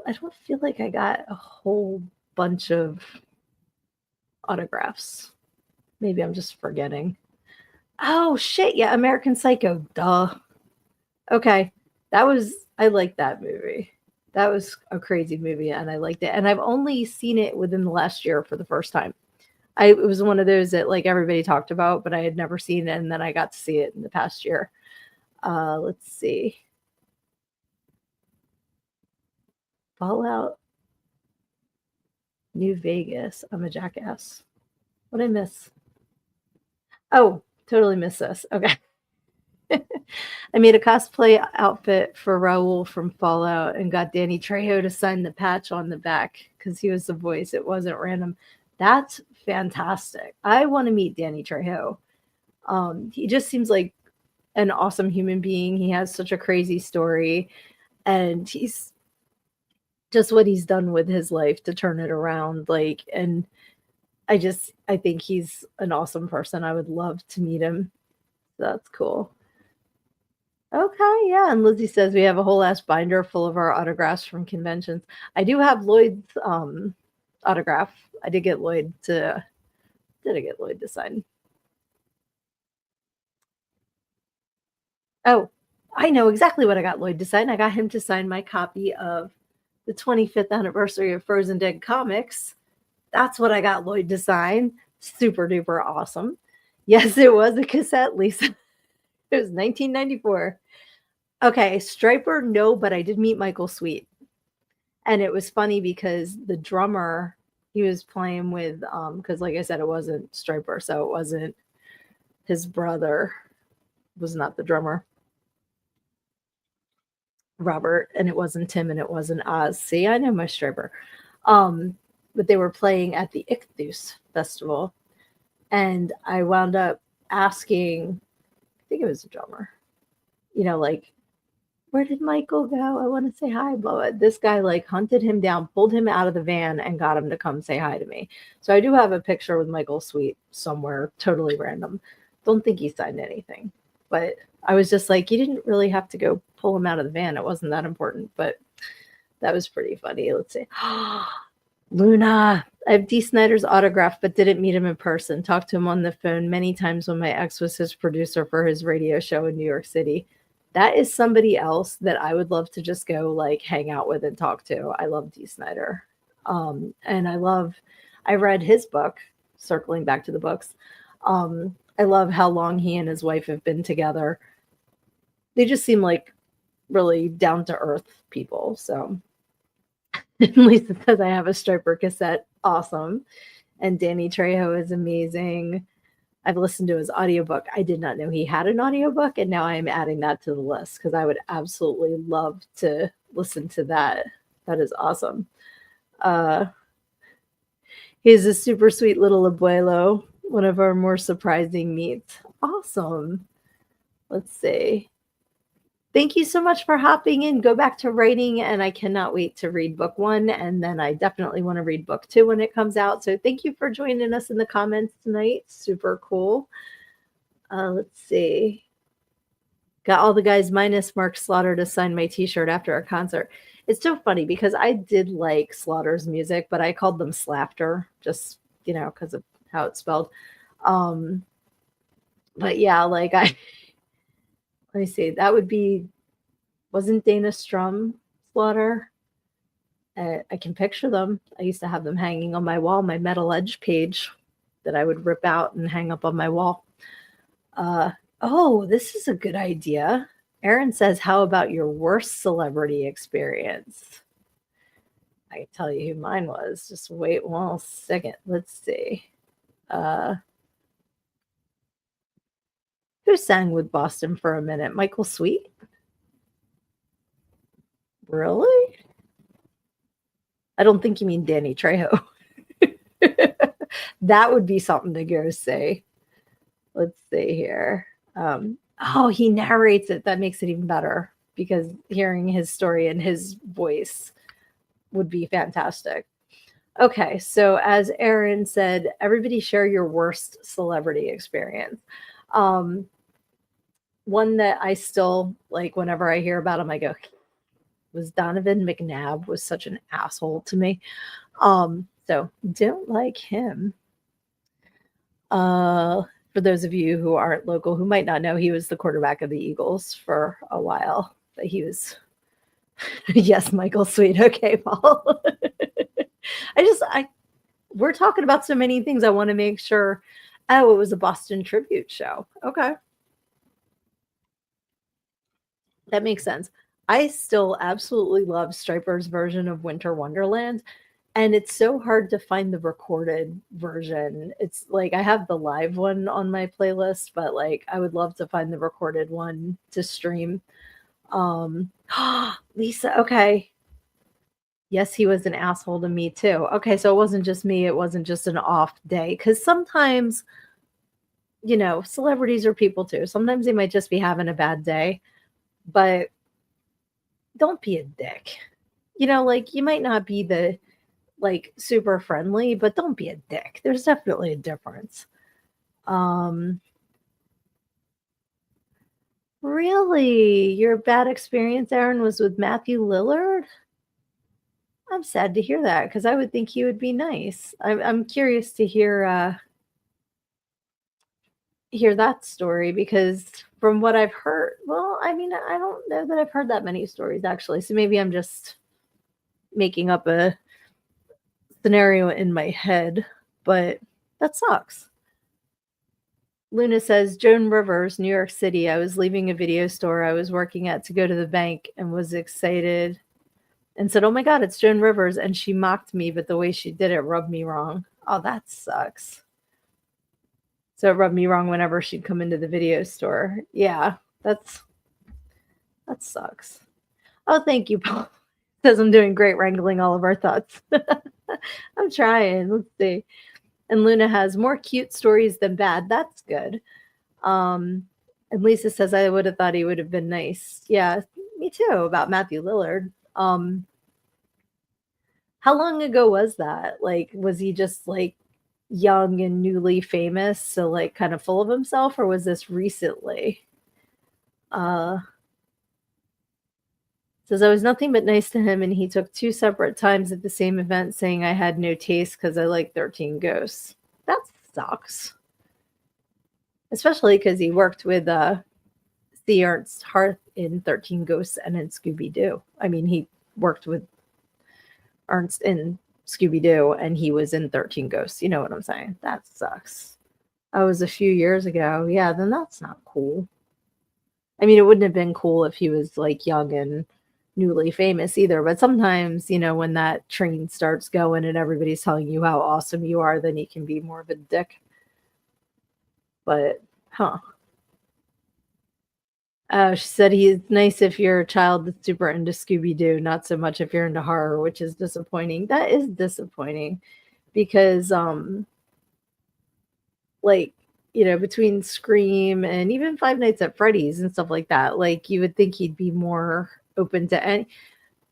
[SPEAKER 1] feel like I got a whole bunch of autographs. Maybe I'm just forgetting. Oh shit, yeah, American Psycho. Duh. Okay. I liked that movie. That was a crazy movie and I liked it. And I've only seen it within the last year for the first time. It was one of those that like everybody talked about, but I had never seen it, and then I got to see it in the past year. Let's see. Fallout New Vegas. I'm a jackass. What did I miss? Oh, totally missed this. Okay. I made a cosplay outfit for Raul from Fallout and got Danny Trejo to sign the patch on the back because he was the voice. It wasn't random. That's fantastic. I want to meet Danny Trejo. He just seems like an awesome human being. He has such a crazy story, and he's just what he's done with his life to turn it around. Like, and I think he's an awesome person. I would love to meet him. So that's cool. Okay, yeah. And Lizzie says we have a whole ass binder full of our autographs from conventions. I do have Lloyd's autograph. I did get Lloyd to did I get Lloyd to sign? Oh, I know exactly what I got Lloyd to sign. I got him to sign my copy of the 25th anniversary of Frozen Dead comics. That's what I got Lloyd to sign. Super duper awesome. Yes, it was a cassette, Lisa. It was 1994. Okay, Striper, no, but I did meet Michael Sweet. And it was funny because the drummer he was playing with, because like I said, it wasn't Striper, so it wasn't his brother, was not the drummer, Robert, and it wasn't Tim, and it wasn't Oz. See, I know my Striper. Um, but they were playing at the Ichthus Festival, and I wound up asking, I think it was the drummer, like, where did Michael go? I want to say hi, blah. This guy like hunted him down, pulled him out of the van, and got him to come say hi to me. So I do have a picture with Michael Sweet somewhere, totally random. Don't think he signed anything, but I was just like, you didn't really have to go pull him out of the van. It wasn't that important, but that was pretty funny. Let's see. Luna. I have D. Snyder's autograph, but didn't meet him in person. Talked to him on the phone many times when my ex was his producer for his radio show in New York City. That is somebody else that I would love to just go like hang out with and talk to. I love D. Snyder. And I read his book, circling back to the books. I love how long he and his wife have been together. They just seem like really down to earth people. So Lisa says I have a Striper cassette. Awesome. And Danny Trejo is amazing. I've listened to his audiobook. I did not know he had an audiobook, and now I am adding that to the list because I would absolutely love to listen to that. That is awesome. Uh, he's a super sweet little abuelo, one of our more surprising meets. Awesome. Let's see. Thank you so much for hopping in. Go back to writing, and I cannot wait to read book 1, and then I definitely want to read book 2 when it comes out. So thank you for joining us in the comments tonight. Super cool. Let's see. Got all the guys minus Mark Slaughter to sign my t-shirt after a concert. It's so funny because I did like Slaughter's music, but I called them Slafter just, because of how it's spelled. But yeah, like let me see, that would be, wasn't Dana Strum Slaughter? I can picture them. I used to have them hanging on my wall, my Metal Edge page that I would rip out and hang up on my wall. Oh, this is a good idea. Aaron says, how about your worst celebrity experience? I can tell you who mine was. Just wait 1 second. Let's see. Who sang with Boston for a minute? Michael Sweet? Really? I don't think you mean Danny Trejo. That would be something to go say. Let's see here. Oh, he narrates it. That makes it even better because hearing his story in his voice would be fantastic. Okay, so as Aaron said, everybody share your worst celebrity experience. One that I still like whenever I hear about him, I go, was Donovan McNabb was such an asshole to me. So don't like him. For those of you who aren't local, who might not know, he was the quarterback of the Eagles for a while. But he was, yes, Michael Sweet. Okay, Paul. We're talking about so many things. I want to make sure. Oh, it was a Boston tribute show. Okay. That makes sense. I still absolutely love Striper's version of Winter Wonderland. And it's so hard to find the recorded version. It's like I have the live one on my playlist, but like I would love to find the recorded one to stream. Lisa, okay. Yes, he was an asshole to me too. Okay, so it wasn't just me, it wasn't just an off day. Because sometimes, celebrities are people too. Sometimes they might just be having a bad day, but don't be a dick. Like you might not be the like super friendly, but don't be a dick. There's definitely a difference. Really? Your bad experience, Aaron, was with Matthew Lillard? I'm sad to hear that because I would think he would be nice. I'm curious to hear that story because from what I've heard, well, I mean, I don't know that I've heard that many stories actually. So maybe I'm just making up a scenario in my head, but that sucks. Luna says, Joan Rivers, New York City. I was leaving a video store I was working at to go to the bank and was excited and said, "Oh my God, it's Joan Rivers." And she mocked me, but the way she did it rubbed me wrong. Oh, that sucks. So it rubbed me wrong whenever she'd come into the video store. Yeah, that sucks. Oh, thank you, Paul. Says I'm doing great wrangling all of our thoughts. I'm trying. Let's see. And Luna has more cute stories than bad. That's good. Um, and Lisa says I would have thought he would have been nice. Yeah, me too. About Matthew Lillard. How long ago was that? Like, was he just like young and newly famous, so like kind of full of himself, or was this recently? Uh, Says I was nothing but nice to him, and he took 2 separate times at the same event, saying I had no taste because I like 13 Ghosts. That sucks, especially because he worked with C. Ernst Hart in 13 Ghosts and in Scooby Doo. I mean, he worked with Ernst in Scooby Doo, and he was in 13 Ghosts. You know what I'm saying? That sucks. That was a few years ago. Yeah, then that's not cool. I mean, it wouldn't have been cool if he was like young and newly famous either. But sometimes, when that train starts going and everybody's telling you how awesome you are, then you can be more of a dick. But, huh. She said he's nice if you're a child that's super into Scooby Doo, not so much if you're into horror, which is disappointing. That is disappointing because, like, between Scream and even Five Nights at Freddy's and stuff like that, like, you would think he'd be more open to any.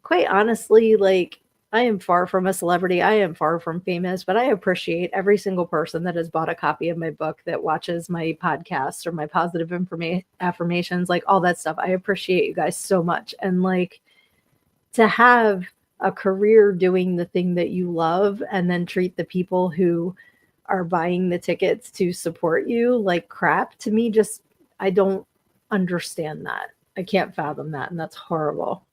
[SPEAKER 1] Quite honestly, like, I am far from a celebrity. I am far from famous, but I appreciate every single person that has bought a copy of my book, that watches my podcast or my positive affirmations, like all that stuff. I appreciate you guys so much. And like, to have a career doing the thing that you love and then treat the people who are buying the tickets to support you like crap, to me, just, I don't understand that. I can't fathom that. And that's horrible.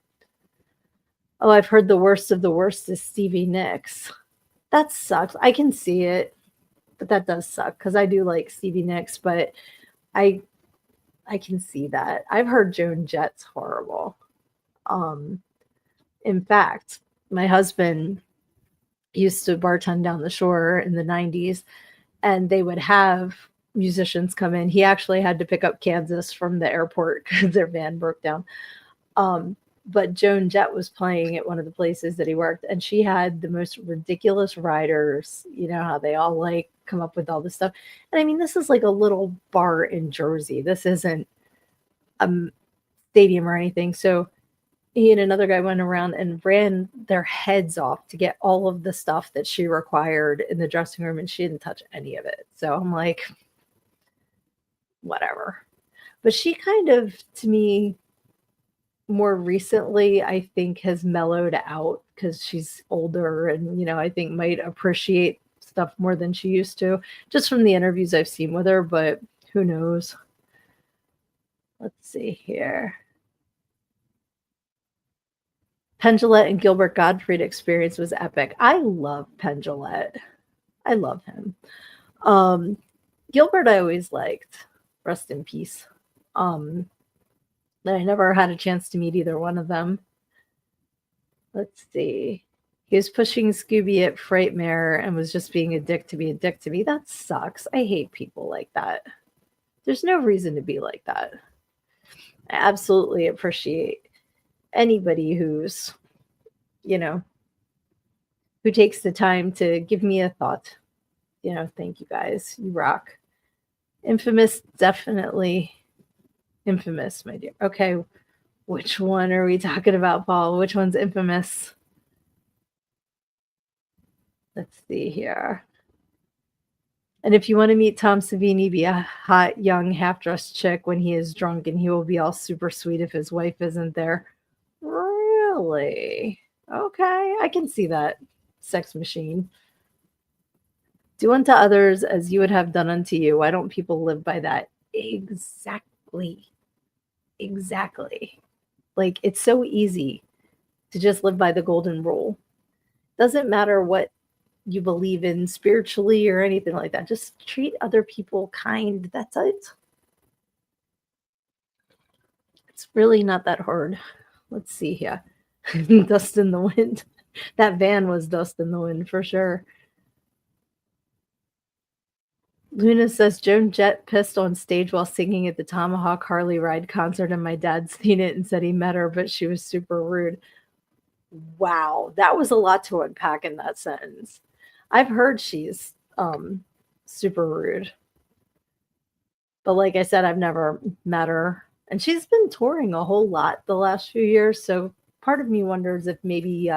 [SPEAKER 1] Oh, I've heard the worst of the worst is Stevie Nicks. That sucks. I can see it, but that does suck because I do like Stevie Nicks, but I I can see that. I've heard Joan Jett's horrible. Um, in fact, my husband used to bartend down the shore in the 90s, and they would have musicians come in. He actually had to pick up Kansas from the airport because their van broke down. Um, but Joan Jett was playing at one of the places that he worked, and she had the most ridiculous riders. You know how they all like come up with all this stuff. And I mean, this is like a little bar in Jersey. This isn't a stadium or anything. So he and another guy went around and ran their heads off to get all of the stuff that she required in the dressing room, and she didn't touch any of it. So I'm like, whatever. But she kind of, to me, more recently, I think has mellowed out because she's older and, I think might appreciate stuff more than she used to, just from the interviews I've seen with her, but who knows? Let's see here. Penn and Gilbert Gottfried experience was epic. I love Penn. I love him. Gilbert I always liked. Rest in peace. I never had a chance to meet either one of them. Let's see. He was pushing Scooby at Frightmare and was just being a dick to be a dick to me. That sucks. I hate people like that. There's no reason to be like that. I absolutely appreciate anybody who's, who takes the time to give me a thought. Thank you guys. You rock. Infamous, definitely infamous, my dear. Okay, which one are we talking about, Paul? Which one's infamous? Let's see here. And if you want to meet Tom Savini, be a hot, young, half dressed chick when he is drunk, and he will be all super sweet if his wife isn't there. Really? Okay, I can see that. Sex machine. Do unto others as you would have done unto you. Why don't people live by that? Exactly. Exactly. Like, it's so easy to just live by the golden rule. Doesn't matter what you believe in spiritually or anything like that. Just treat other people kind. That's it. It's really not that hard. Let's see here. Dust in the wind. That van was dust in the wind for sure. Luna says Joan Jett pissed on stage while singing at the Tomahawk Harley Ride concert, and my dad seen it and said he met her, but she was super rude. Wow, that was a lot to unpack in that sentence. I've heard she's super rude, but like I said, I've never met her, and she's been touring a whole lot the last few years. So part of me wonders if maybe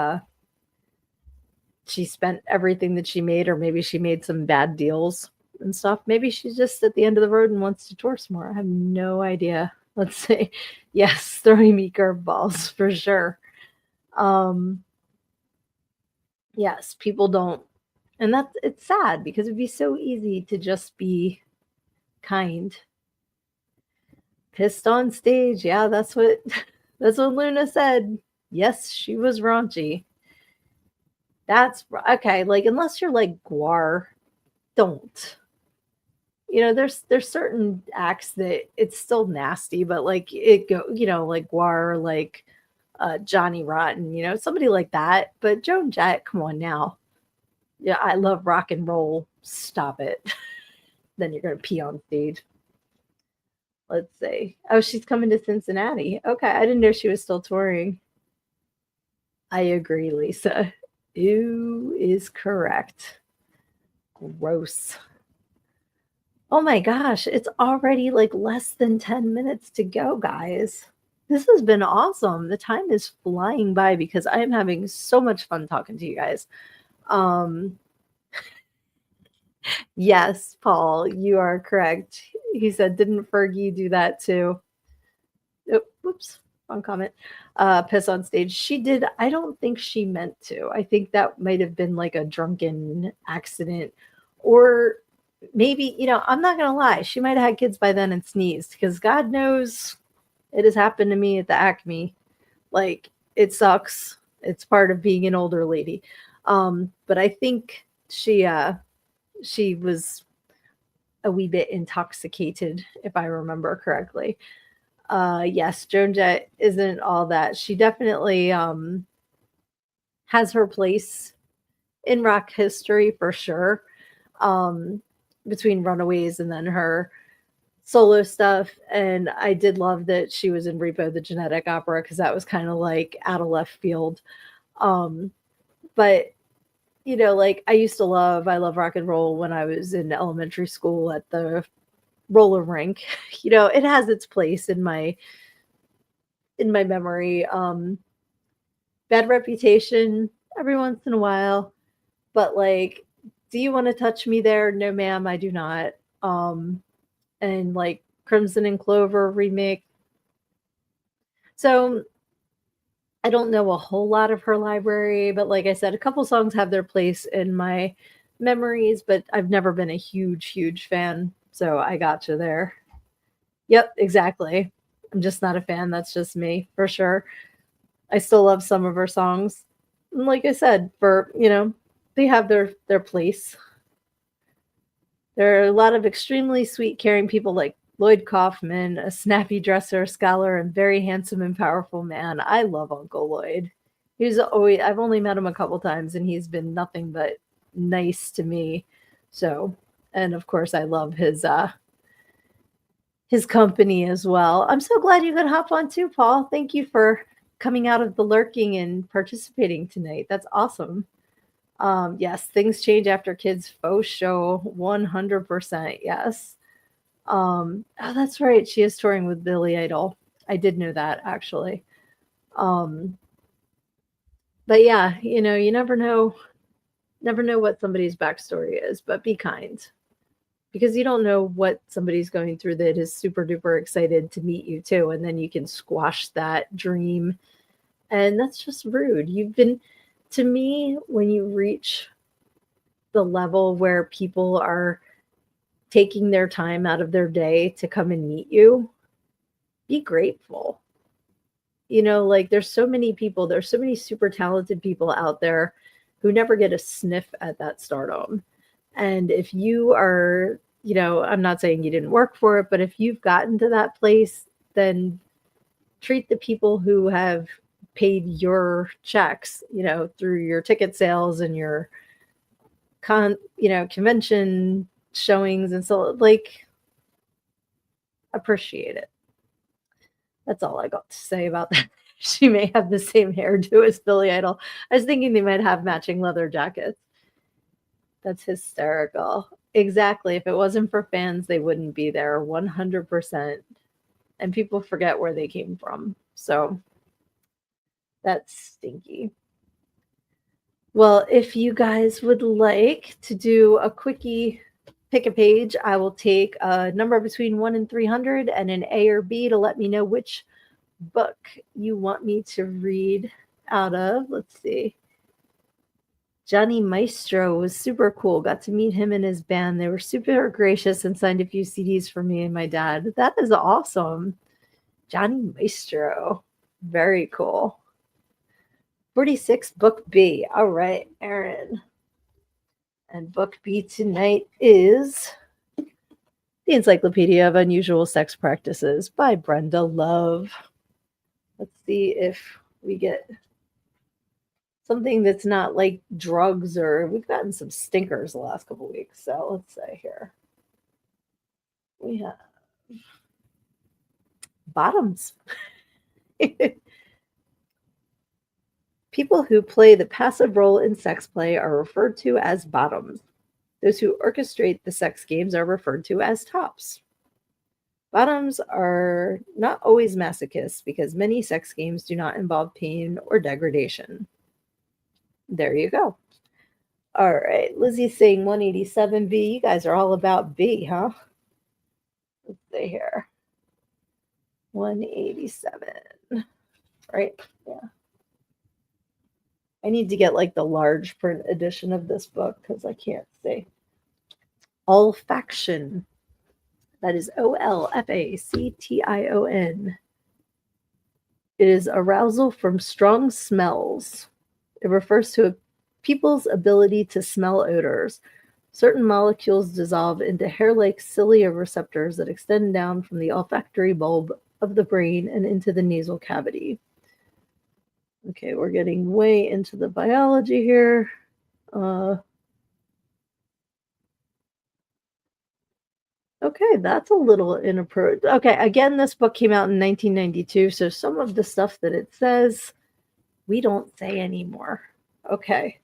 [SPEAKER 1] she spent everything that she made, or maybe she made some bad deals and stuff. Maybe she's just at the end of the road and wants to tour some more. I have no idea. Let's say, yes, throwing me curveballs for sure. Um, yes, people don't, and that's it's sad because it'd be so easy to just be kind. Pissed on stage, yeah, that's what that's what Luna said. Yes, she was raunchy. That's okay. Like unless you're like Guar, don't. There's certain acts that it's still nasty, but like it go, like Guar, like Johnny Rotten, somebody like that. But Joan Jett, come on now. Yeah, I love rock and roll. Stop it. Then you're gonna pee on stage. Let's see. Oh, she's coming to Cincinnati. Okay, I didn't know she was still touring. I agree, Lisa. Ew is correct. Gross. Oh my gosh, it's already like less than 10 minutes to go, guys. This has been awesome. The time is flying by because I am having so much fun talking to you guys. Um, yes, Paul, you are correct. He said, didn't Fergie do that too? Oh, whoops, wrong comment. Piss on stage. She did. I don't think she meant to. I think that might have been like a drunken accident. Or maybe, I'm not going to lie. She might have had kids by then and sneezed because God knows it has happened to me at the Acme. Like, it sucks. It's part of being an older lady. But I think she was a wee bit intoxicated, if I remember correctly. Yes, Joan Jett isn't all that. She definitely has her place in rock history for sure. Um, Between Runaways and then her solo stuff. And I did love that she was in Repo the Genetic Opera because that was kind of like out of left field. But like I love rock and roll when I was in elementary school at the roller rink. It has its place in my memory. Bad reputation every once in a while, but like, do you want to touch me there? No, ma'am, I do not. And like Crimson and Clover remake. So I don't know a whole lot of her library, but like I said, a couple songs have their place in my memories, but I've never been a huge, huge fan. So I got you there. Yep, exactly. I'm just not a fan. That's just me for sure. I still love some of her songs. And like I said, they have their place. There are a lot of extremely sweet, caring people like Lloyd Kaufman, a snappy dresser, scholar, and very handsome and powerful man. I love Uncle Lloyd. I've only met him a couple times and he's been nothing but nice to me. So, and of course I love his company as well. I'm so glad you could hop on too, Paul. Thank you for coming out of the lurking and participating tonight. That's awesome. Yes, things change after kids faux show 100%. Yes. Oh, that's right. She is touring with Billy Idol. I did know that actually. Um, but yeah, you never know what somebody's backstory is, but be kind. because you don't know what somebody's going through that is super duper excited to meet you too, and then you can squash that dream, and that's just rude. You've been, to me, when you reach the level where people are taking their time out of their day to come and meet you, be grateful. Like there's so many people, there's so many super talented people out there who never get a sniff at that stardom. And if you are, I'm not saying you didn't work for it, but if you've gotten to that place, then treat the people who have paid your checks, through your ticket sales and your convention showings, and so like appreciate it. That's all I got to say about that. She may have the same hairdo as Billy Idol. I was thinking they might have matching leather jackets. That's hysterical. Exactly. If it wasn't for fans, they wouldn't be there 100%. And people forget where they came from. So that's stinky. Well, if you guys would like to do a quickie pick a page, I will take a number between 1 and 300 and an A or B to let me know which book you want me to read out of. Let's see. Johnny Maestro was super cool. Got to meet him and his band. They were super gracious and signed a few CDs for me and my dad. That is awesome. Johnny Maestro. Very cool. 46, book B. All right, Erin. And book B tonight is The Encyclopedia of Unusual Sex Practices by Brenda Love. Let's see if we get something that's not like drugs, or we've gotten some stinkers the last couple of weeks. So let's say here we have bottoms. People who play the passive role in sex play are referred to as bottoms. Those who orchestrate the sex games are referred to as tops. Bottoms are not always masochists because many sex games do not involve pain or degradation. There you go. All right, Lizzie's saying 187B. You guys are all about B, huh? Let's see here. 187. Right? Yeah. I need to get like the large print edition of this book because I can't see. Olfaction. That is Olfaction. It is arousal from strong smells. It refers to people's ability to smell odors. Certain molecules dissolve into hair-like cilia receptors that extend down from the olfactory bulb of the brain and into the nasal cavity. Okay, we're getting way into the biology here. Okay, that's a little inappropriate. Okay, again, this book came out in 1992, so some of the stuff that it says, we don't say anymore. Okay.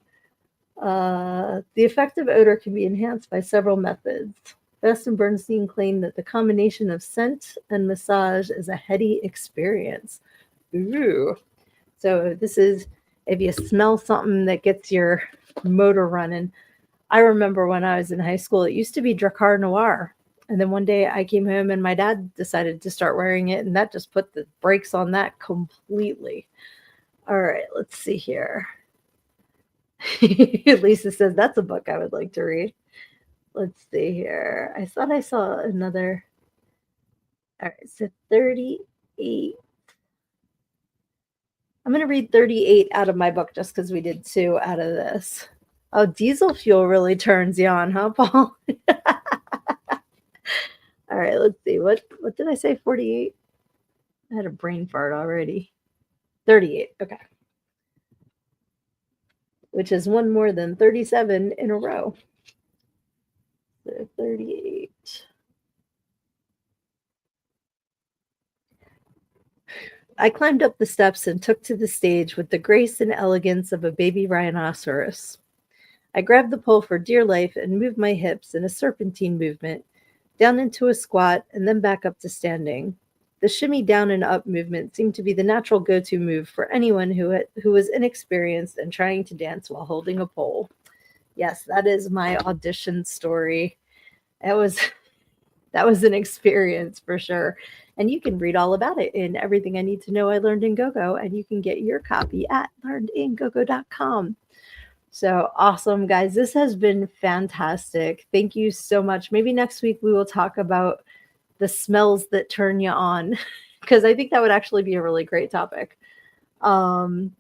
[SPEAKER 1] The effect of odor can be enhanced by several methods. Best and Bernstein claim that the combination of scent and massage is a heady experience. Ooh. So this is if you smell something that gets your motor running. I remember when I was in high school, it used to be Drakkar Noir. And then one day I came home and my dad decided to start wearing it, and that just put the brakes on that completely. All right, let's see here. Lisa says that's a book I would like to read. Let's see here. I thought I saw another. All right, so 38. I'm going to read 38 out of my book just because we did 2 out of this. Oh, diesel fuel really turns you on, huh, Paul? All right, let's see. What did I say? 48? I had a brain fart already. 38. Okay. Which is one more than 37 in a row. So 38. I climbed up the steps and took to the stage with the grace and elegance of a baby rhinoceros. I grabbed the pole for dear life and moved my hips in a serpentine movement, down into a squat and then back up to standing. The shimmy down and up movement seemed to be the natural go-to move for anyone who was inexperienced and trying to dance while holding a pole. Yes, that is my audition story. It was that was an experience for sure. And you can read all about it in Everything I Need to Know I Learned in GoGo, and you can get your copy at learnedingogo.com. So awesome, guys. This has been fantastic. Thank you so much. Maybe next week we will talk about the smells that turn you on, because I think that would actually be a really great topic. Um,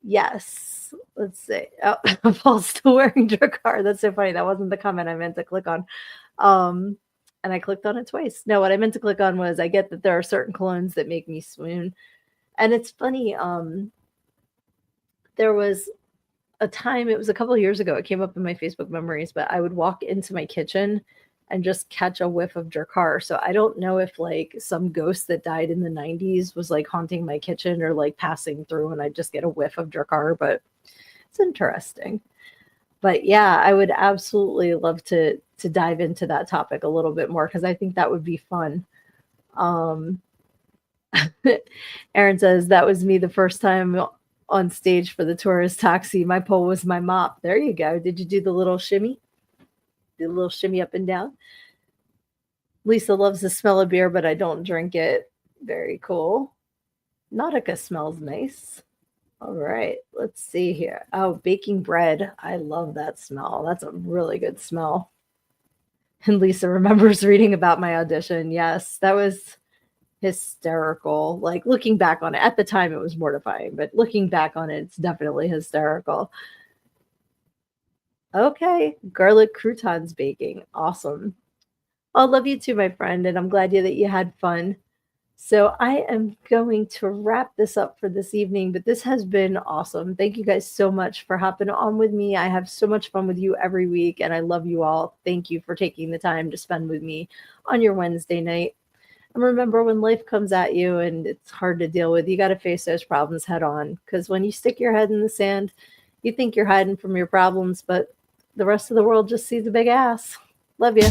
[SPEAKER 1] yes. Let's see. Oh, Paul's still wearing Drakkar. That's so funny. That wasn't the comment I meant to click on. Um, and I clicked on it twice. No, what I meant to click on was I get that there are certain colognes that make me swoon. And it's funny. There was a time, it was a couple of years ago, it came up in my Facebook memories, but I would walk into my kitchen and just catch a whiff of Drakkar. So I don't know if like some ghost that died in the 90s was like haunting my kitchen or like passing through and I just get a whiff of Drakkar, but it's interesting. But yeah, I would absolutely love to dive into that topic a little bit more because I think that would be fun. Um, Aaron says that was me the first time on stage for the tourist taxi. My pole was my mop. There you go. Did you do the little shimmy? The little shimmy up and down? Lisa loves the smell of beer, but I don't drink it. Very cool. Nautica smells nice. All right, let's see here. Oh, baking bread. I love that smell. That's a really good smell. And Lisa remembers reading about my audition. Yes, that was hysterical. Like looking back on it, at the time it was mortifying, but looking back on it, it's definitely hysterical. Okay, garlic croutons baking. Awesome. I love you too, my friend, and I'm glad that you had fun. So I am going to wrap this up for this evening, but this has been awesome. Thank you guys so much for hopping on with me. I have so much fun with you every week, and I love you all. Thank you for taking the time to spend with me on your Wednesday night. And remember, when life comes at you and it's hard to deal with, you got to face those problems head on. Because when you stick your head in the sand, you think you're hiding from your problems, but the rest of the world just sees a big ass. Love you.